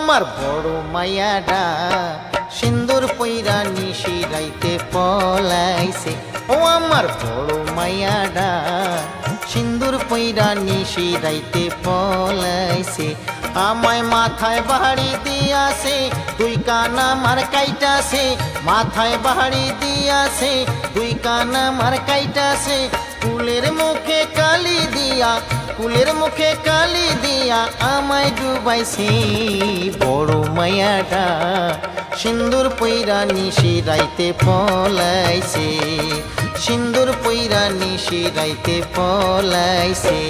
আমার বড় মায়াডা সিন্দুর পইরা নিশি রাইতে পলাইছে। ও আমার বড় মায়াডা সিন্দুর পইরা নিশি রাইতে পলাইছে। আমায় মাথায় বাড়ি দিয়াছে, দুই কানা মার কাইটাছে। মাথায় বাড়ি দিয়াছে, দুই কানা মার কাইটাছে। কুলের মুখে কালি দিয়া, কুলের মুখে কালি দিয়া আমায় ডুবাইছে। বড় মায়াডা সিন্দুর পইরা নিশি রাইতে পলাইছে। সিন্দুর পইরা নিশি রাইতে পলাইছে।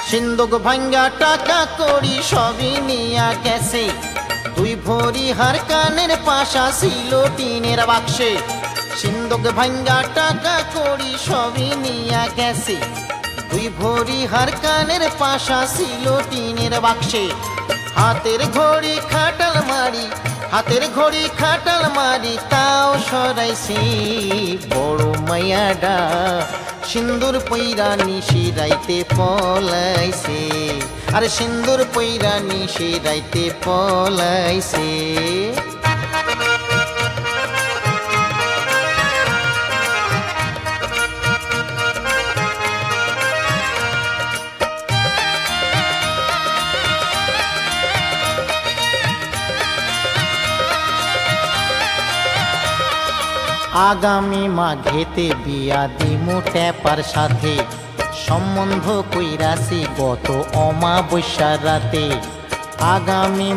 সিন্দুক ভাঙ্গা টাকা কড়ি সবই নিয়া গেছে। দুই ভরি হার কানের পাশা ছিল টিনের বাক্সে। সিন্দুক ভাঙ্গা টাকা কড়ি সবই নিয়া গেছে। দুই ভরি হার কানের পাশা ছিল টিনের বাক্সে। হাতের ঘড়ি খাটাল মারি, হাতের ঘড়ি খাটাল মারি তাও সরাইছি। বড় মায়াডা সিন্দুর পইরা নিশি রাইতে পলাইছে। আর সিন্দুর পইরা নিশি রাইতে পলাইছে। আগামী মাঘেতে বিয়া দিমু ট্যাপার সাথে। সম্বন্ধ কইরাছি গত অমাবস্যার রাতে। আগামী